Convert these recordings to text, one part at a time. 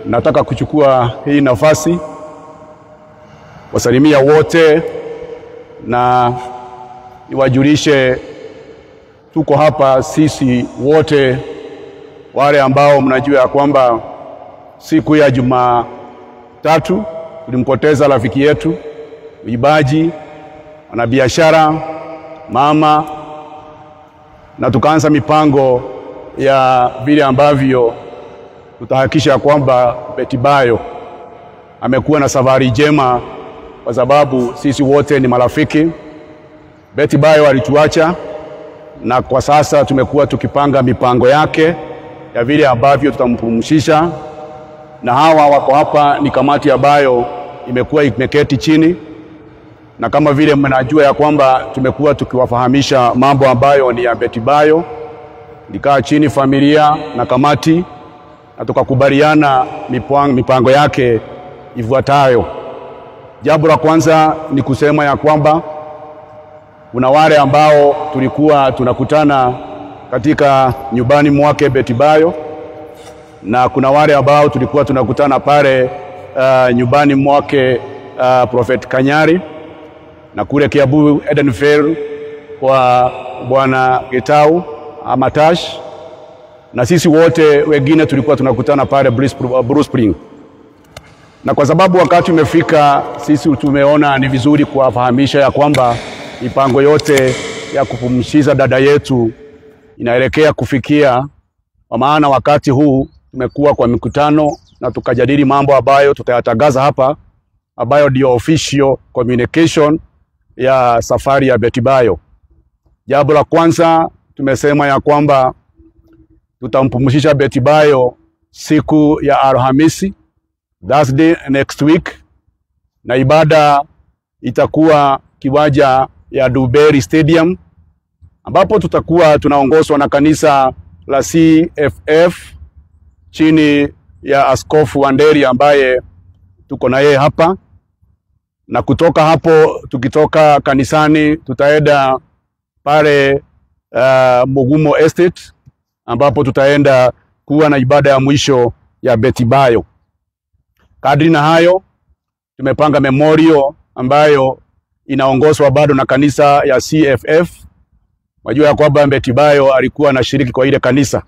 Nataka kuchukua hii nafasi wasalimia wote na niwajulishe tuko hapa sisi wote wale ambao mnajua ya kwamba siku ya Jumatatu tulimpoteza rafiki yetu mwimbaji, mwanabiashara, mama na tukaanza mipango ya vile ambavyo tutahakikisha kwamba Betty Bayo amekuwa na safari njema, kwa sababu sisi wote ni marafiki. Betty Bayo alituacha, na kwa sasa tumekuwa tukipanga mipango yake ya vile ambavyo tutampumzisha, na hawa wako hapa ni kamati ambayo imekuwa imeketi chini, na kama vile mnajua ya kwamba tumekuwa tukiwafahamisha mambo ambayo ni ya Betty Bayo. Nikaa chini familia na kamati na tukakubaliana mipango yake ifuatayo. Jambo la kwanza ni kusema ya kwamba kuna wale ambao tulikuwa tunakutana katika nyumbani mwake Betty Bayo, na kuna wale ambao tulikuwa tunakutana pale nyumbani mwake Prophet Kanyari, na kule Kiambu Edenvale kwa Bwana Getau Amatash, na sisi wote wengine tulikuwa tunakutana pale Bruce Spring. Na kwa sababu wakati umefika, sisi tumeona ni vizuri kuwafahamisha ya kwamba mipango yote ya kupumzisha dada yetu inaelekea kufikia, kwa maana wakati huu tumekuwa kwa mikutano na tukajadili mambo ambayo tutayatangaza hapa, ambayo ndio official communication ya safari ya Betty Bayo. Jambo la kwanza tumesema ya kwamba tutampumzisha Betty Bayo siku ya Alhamisi, Thursday next week, na ibada itakuwa kiwanja ya Duberi Stadium, ambapo tutakuwa tunaongozwa na kanisa la CFF chini ya Askofu Wanderi ambaye tuko na yeye hapa. Na kutoka hapo, tukitoka kanisani tutaenda pale Mugumo Estate, ambapo tutaenda kuwa na ibada ya mwisho ya Betty Bayo. Kadri na hayo, tumepanga memorial ambayo inaongozwa bado na kanisa ya CFF. Wajua ya kwamba Betty Bayo alikuwa anashiriki kwa ile kanisa,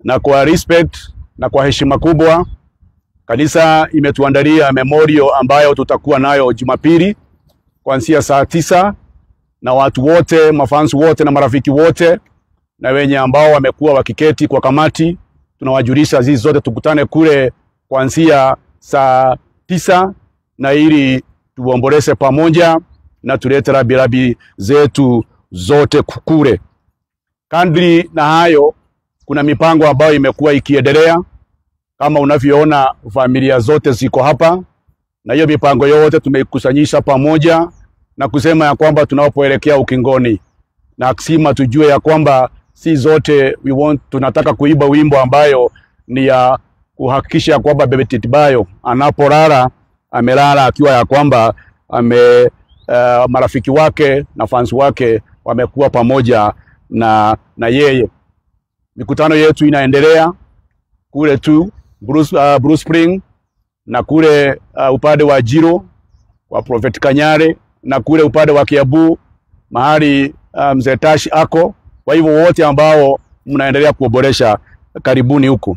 na kwa respect na kwa heshima kubwa, kanisa imetuandalia memorial ambayo tutakuwa nayo Jumapili kuanzia saa 9, na watu wote, mafans wote na marafiki wote na wenye ambao wamekuwa wakiketi kwa kamati, tunawajulisha zizi zote tukutane kule kuanzia saa 9, na ili tuomboleze pamoja na tulete rabirabi zetu zote kukure. Kadri na hayo, kuna mipango ambayo imekuwa ikiendelea. Kama unavyoona, familia zote ziko hapa, na hiyo mipango yote tumeikusanyisha pamoja na kusema ya kwamba tunapoelekea ukingoni, na akisema tujue ya kwamba si zote tunataka kuiba wimbo ambayo ni ya kuhakikisha kwamba Betty Bayo anapolala amelala akiwa ya kwamba marafiki wake na fans wake wamekuwa pamoja na yeye. Mikutano yetu inaendelea kule tu Bruce Spring, na kule upande wa Jiro wa Prophet Kanyari, na kule upande wa Kiambu mahali Mzee Tashi ako. Kwa hivyo wote ambao mnaendelea kuboresha, karibuni huku.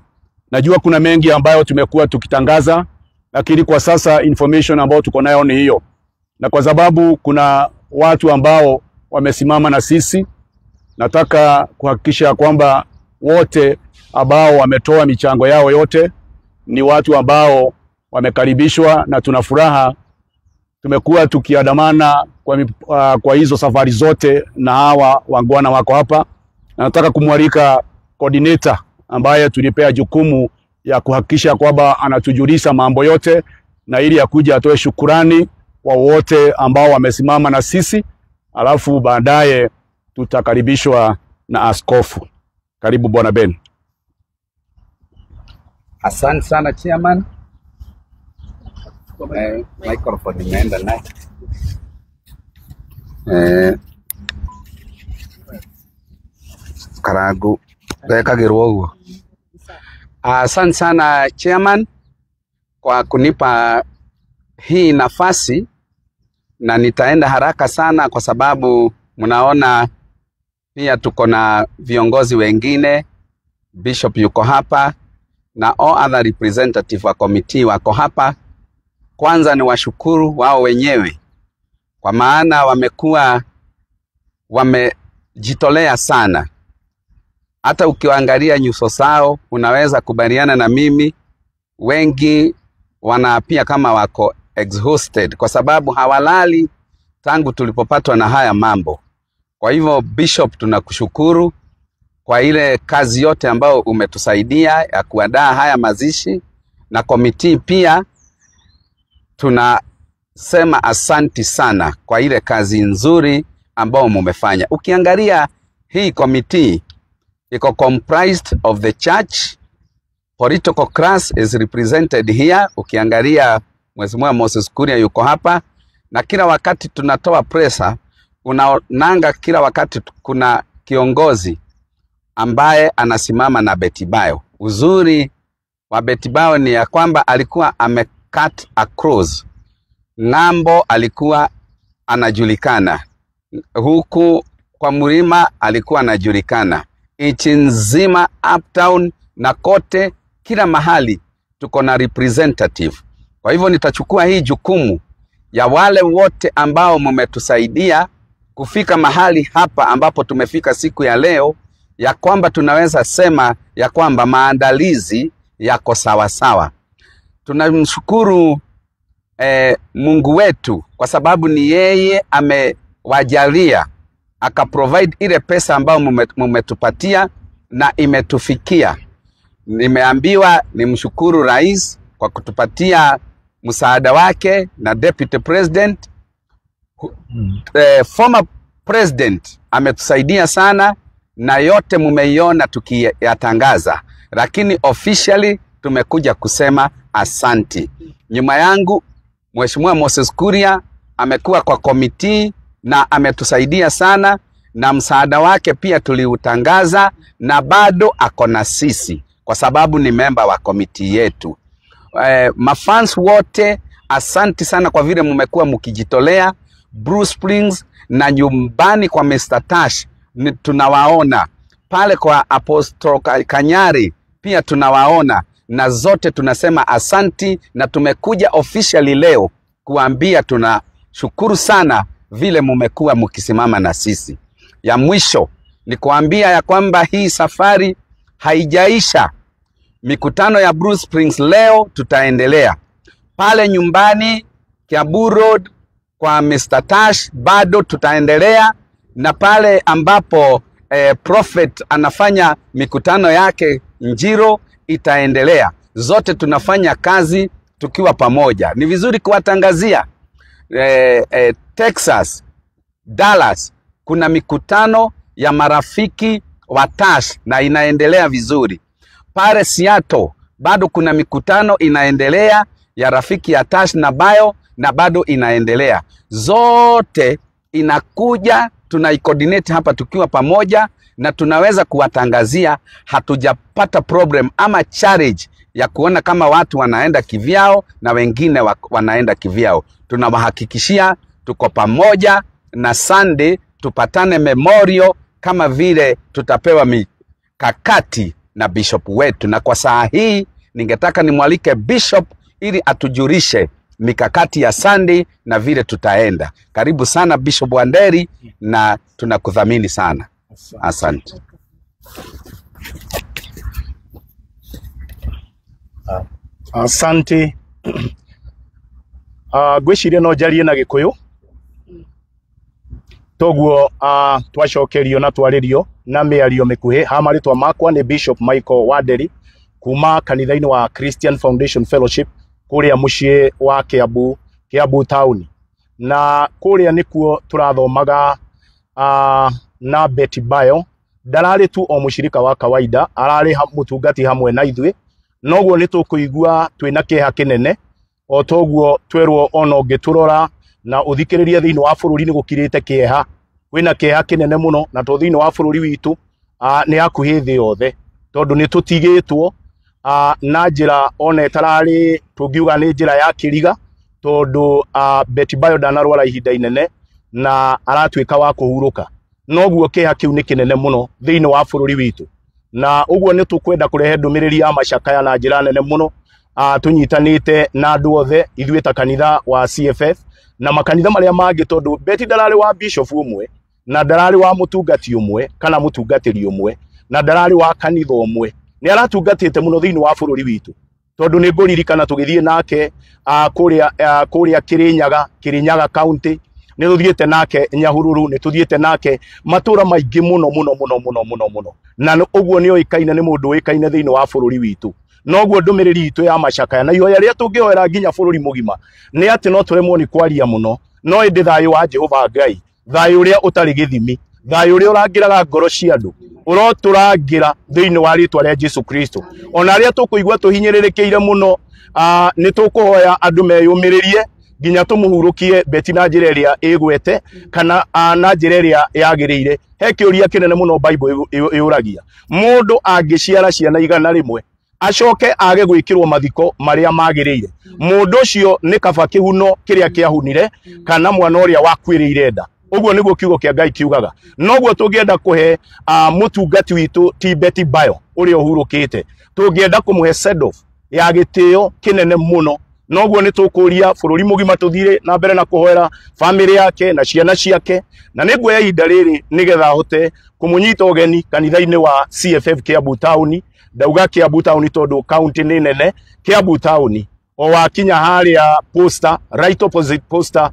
Najua kuna mengi ambayo tumekuwa tukitangaza, lakini kwa sasa information ambayo tuko nayo ni hiyo. Na kwa sababu kuna watu ambao wamesimama na sisi, nataka kuhakikisha kwamba wote ambao wametoa michango yao yote ni watu ambao wamekaribishwa, na tuna furaha. Tumekuwa tukiandamana kwa hizo safari zote, na hawa wangwana wako hapa, na nataka kumwalika coordinator ambaye tulipea jukumu ya kuhakikisha kwamba anatujulisha mambo yote, na ili akuja atoe shukurani kwa wote ambao wamesimama na sisi, alafu baadaye tutakaribishwa na askofu. Karibu Bwana Ben. Asante sana chairman. Microphone imeenda naye. Karagu wekagirwo uguo. Asante sana chairman kwa kunipa hii nafasi, na nitaenda haraka sana kwa sababu mnaona pia tuko na viongozi wengine. Bishop yuko hapa na all other representative wa committee wako hapa. Kwanza ni washukuru wao wenyewe, kwa maana wamekuwa wamejitolea sana. Hata ukiangalia nyuso zao unaweza kubaliana na mimi, wengi wanaapia kama wako exhausted kwa sababu hawalali tangu tulipopatwa na haya mambo. Kwa hivyo Bishop, tunakushukuru kwa ile kazi yote ambayo umetusaidia ya kuandaa haya mazishi, na komiti pia tunasema asanti sana kwa ile kazi nzuri ambayo mumefanya. Ukiangalia hii komiti iko comprised of the church, political class is represented here. Ukiangalia Mheshimiwa Moses Kuria yuko hapa, na kila wakati tunatoa presa, unaonanga kila wakati kuna kiongozi ambaye anasimama na Betty Bayo. Uzuri wa Betty Bayo ni ya kwamba alikuwa cut across. Ng'ambo alikuwa anajulikana, huku kwa Mlima alikuwa anajulikana, nchi nzima, uptown na kote, kila mahali tuko na representative. Kwa hivyo nitachukua hii jukumu ya wale wote ambao mmetusaidia kufika mahali hapa ambapo tumefika siku ya leo, ya kwamba tunaweza sema ya kwamba maandalizi yako sawa sawa. Tunamshukuru Mungu wetu kwa sababu ni yeye amewajalia akaprovide ile pesa ambayo mmetupatia na imetufikia. Nimeambiwa nimshukuru rais kwa kutupatia msaada wake na deputy president. Former president ametusaidia sana na yote mumeiona tukiyatangaza, lakini officially tumekuja kusema asanti. Nyuma yangu Mheshimiwa Moses Kuria amekuwa kwa komiti na ametusaidia sana, na msaada wake pia tuliutangaza, na bado ako na sisi kwa sababu ni member wa komiti yetu. Mafans wote asanti sana kwa vile mmekuwa mkijitolea. Bruce Springs na nyumbani kwa Mr. Tash tunawaona, pale kwa Apostle Kanyari pia tunawaona, na zote tunasema asanti, na tumekuja officially leo kuambia tunashukuru sana vile mmekuwa mkisimama na sisi. Ya mwisho ni kuambia ya kwamba hii safari haijaisha. Mikutano ya Bruce Springs leo tutaendelea. Pale nyumbani Kiambu Road kwa Mr. Tash bado tutaendelea, na pale ambapo Prophet anafanya mikutano yake Njiro itaendelea. Zote tunafanya kazi tukiwa pamoja. Ni vizuri kuwatangazia Texas, Dallas kuna mikutano ya marafiki wa Tash na inaendelea vizuri. Pale Seattle bado kuna mikutano inaendelea ya rafiki ya Tash na Bayo, na bado inaendelea. Zote inakuja, tunaicoordinate hapa tukiwa pamoja, na tunaweza kuwatangazia. Hatujapata problem ama challenge ya kuona kama watu wanaenda kivyao na wengine wanaenda kivyao. Tunawahakikishia tuko pamoja, na Sunday tupatane memorial kama vile tutapewa mikakati na bishop wetu. Na kwa saa hii ningetaka nimwalike bishop ili atujulishe mikakati ya Sunday na vile tutaenda. Karibu sana Bishop Wanderi, na tunakudhamini sana. Asante. Asante. Gwiciria no jarie na Gikuyu. Toguo twacokerio na twaririo na miario mikuhi. Hamaritwa makwa ni Bishop Michael Wanderi kuma kanitha-ini wa Christian Foundation Fellowship kuria mucii wa Kiambu town, na kuria nikuo turathomaga na Betty Bayo. Darari tu o mushirika wa kawaida, arari mutungati hamwe na ithui, noguo nitukuigua twina kieha kinene o toguo twerwo ono ngiturora na uthikiriria thiini wa bururi ni gukirite kieha. Wina kieha kinene muno, na to thiini wa bururi witu ni hakuhi thi yothe, tondu ni tutigitwo na njira ona etarari tungiuga ni njira ya kiriga, tondu Betty Bayo ndanarwara ihinda inene na aratwika wa kuhuruka. Noguo kieha kiu ni kinene muno thiini wa bururi witu, na uguo ni tukwenda kurehe ndumiriri ya macakaya na njira nene muno. Tunyitanite na andu othe ithuĩ ta kanitha wa CFF na makanitha maria mangi, tondu Betty ndarari wa bishop umwe, na ndarari wa mutungati umwe kana mutungatiri umwe na ndarari wa kanitha umwe ni aratungatite muno thiini wa bururi witu tondu ni nguririkana tugithie nake kuria Kirinyaga county ni tuthiete nake Nyahururu ni tuthiete nake matura maingi muno na uguo ni oikaine ni mundu oikaine thiini wa bururi witu noguo ndumiriri itu ya macakaya na ihoya ria tungioera nginya bururi mugima ni ati no turemwo ni kwaria muno no indi thayu wa Jehova Ngai thayu uria utari githimi thayu uria urangiraga ngoro cia andu uroturangira thiini wa ritwa ria Jesu Kristo ona ria tukuigwa tuhinyiririkiire muno ni tukuhoya andu meyumiririe nginya tumuhurukie beti na njira iria igwete kana na njira iria yagirire he kiuria kinene muno Bible iuragia mundu angiciara ciana igana rimwe acoke age gwikirwo mathiko maria magirire mundu ucio ni kaba kihuno kiria kiahunire kana mwana uria wakwirire nda uguo niguo kiugo kia Ngai kiugaga noguo tungienda kuhe mutungati witu ti Betty Bayo uria uhurukite tungienda kumuhe send off ya gitio kinene muno noguo ni tukuria bururi mugima tuthire na mbere na kuhoera family yake na ciana ciake na niguo ya ihinda riri nigetha hote kumunyita ugeni kanitha-ini wa CFF Kiambu Town ndauga Kiambu Town tondu county ni nene Kiambu Town o wakinya haria poster right opposite poster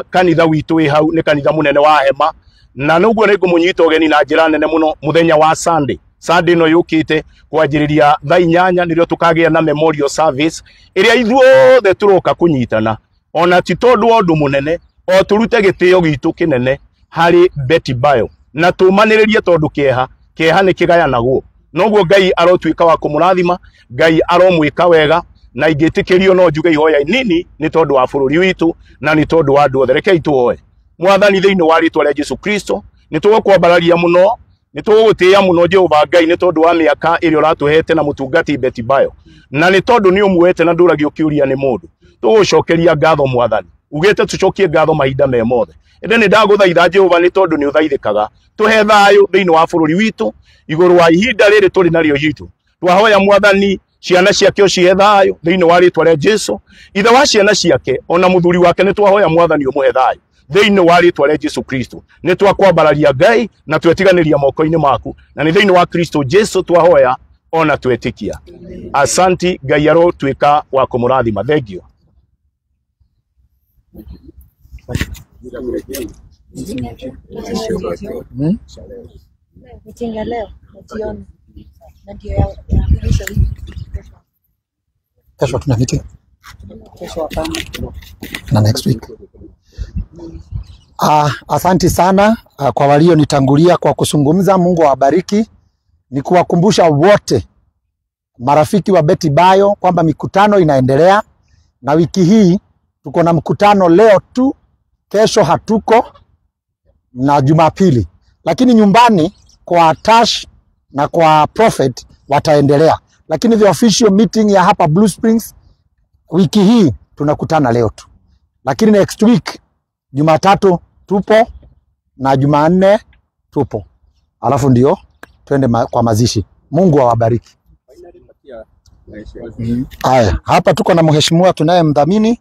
kanitha witu wi hau ni kanitha munene wa hema na nuguo ni kumunyita ugeni na njira nene muno muthenya wa Sunday no yukite kwanjiriria thaa 8 nirio tukagia na memorial service iria ithuothe turoka kunyitana ona ti tondu ondu munene o turute gitio gitu kinene hari Betty Bayo na tumaniririe tondu kieha ni kigayanagwo noguo Ngai arotwika wa kumurathima Ngai aromwika wega na ingitikirio no njuge ihoya nini ni tondu wa bururi witu na ni tondu wa andu othe rekei tuoe mwathani thiini wa ritwa ria Jesu Kristo ni tugukwambararia muno ni tugutia muno Jehova Ngai ni tondu wa miaka iria uratuhete na mutungati Betty Bayo na ni tondu ni umwete na nduragio kiuria ni mundu tugucokeria ngatho mwathani ugete tucokie ngatho mahinda me mothe ende ni ndaguthaitha Jehova ni tondu ni uthaithikaga tuhe thayu thiini wa bururi witu iguru wa ihinda riri turi nario hitu twahoya mwathani ciana ciake ucihe thayu thiini wa ritwa ria Jesu ithe wa ciana ciake ona muthuri wake ni twahoya mwathani umuhe thayu thiini wa ritwa ria Jesu Kristo ni twakwambararia Ngai na twetiganiria moko-ini maku na ni thiini wa Kristo Jesu twahoya ona twetikia asanti Ngai arotwika wa kumurathima thengio meeting ya leo jioni na ndio ya mwisho kesho tuna meeting kesho hapana na next week. Asanti sana kwa walionitangulia kwa kuzungumza. Mungu awabariki. Ni kuwakumbusha wote marafiki wa Betty Bayo kwamba mikutano inaendelea na wiki hii tuko na mkutano leo tu, kesho hatuko na Jumapili, lakini nyumbani kwa Tash na kwa Prophet wataendelea, lakini the official meeting ya hapa Blue Springs wiki hii tunakutana leo tu, lakini next week Jumatatu tupo na Jumanne tupo, alafu ndio twende kwa mazishi. Mungu awabariki. Haya, hapa tuko na mheshimiwa tunayemdhamini.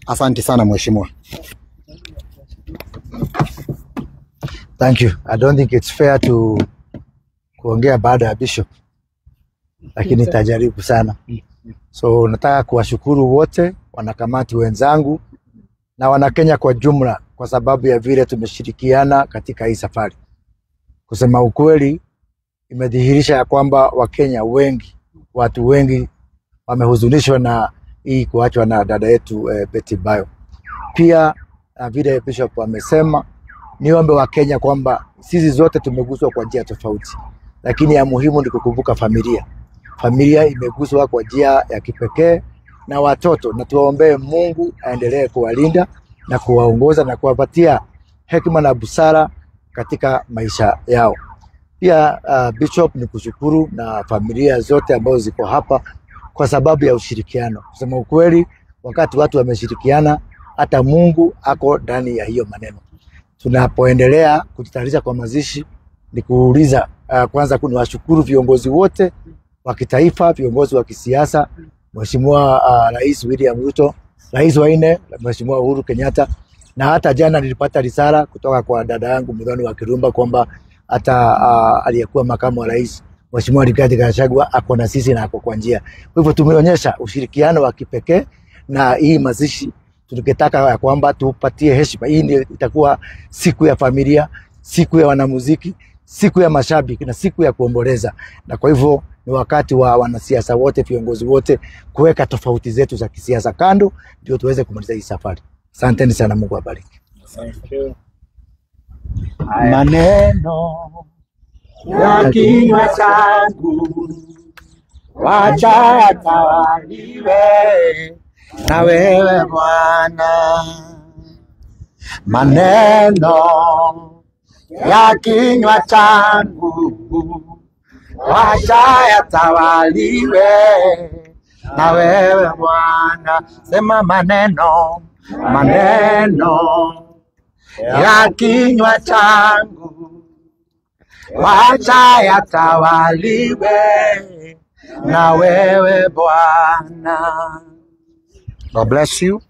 Asante sana mheshimiwa. Thank you. I don't think it's fair to kuongea baada ya bishop, lakini nitajaribu sana. So nataka kuwashukuru wote wanakamati wenzangu na Wanakenya kwa jumla kwa sababu ya vile tumeshirikiana katika hii safari. Kusema ukweli, imedhihirisha ya kwamba Wakenya wengi, watu wengi wamehuzunishwa na hii kuachwa na dada yetu Betty Bayo. Pia vile bishop amesema, niombe Wakenya kwamba sisi zote tumeguswa kwa njia tofauti, lakini ya muhimu ni kukumbuka familia. Familia imeguswa kwa njia ya kipekee na watoto, na tuwaombee Mungu aendelee kuwalinda na kuwaongoza na kuwapatia hekima na busara katika maisha yao. Pia bishop ni kushukuru na familia zote ambazo ziko hapa kwa sababu ya ushirikiano. Kusema ukweli, wakati watu wameshirikiana, hata Mungu ako ndani ya hiyo maneno. Tunapoendelea kujitayarisha kwa mazishi, ni kuuliza kwanza kuniwashukuru viongozi wote wa kitaifa, viongozi wa kisiasa, Mheshimiwa Rais William Ruto, Rais wa 4 Mheshimiwa Uhuru Kenyatta, Na hata jana nilipata risala kutoka kwa dada yangu Muthoni wa Kirumba kwamba hata aliyekuwa makamu wa rais Mheshimiwa Rigathi Gachagua ako na sisi na ako kwa njia. Kwa hivyo tumeonyesha ushirikiano wa kipekee, na hii mazishi tukitaka ya kwamba tupatie heshima. Hii ndio itakuwa siku ya familia, siku ya wanamuziki, siku ya mashabiki na siku ya kuomboleza. Na kwa hivyo ni wakati wa wanasiasa wote, viongozi wote kuweka tofauti zetu za kisiasa kando, ndio tuweze kumaliza hii safari. Asanteni sana, Mungu awabariki. Maneno ya kinywa changu wacha yatawaliwe na wewe Bwana. Maneno ya kinywa changu wacha yatawaliwe na wewe Bwana. Sema maneno ya kinywa changu wacha yatawaliwe na wewe Bwana. God bless you.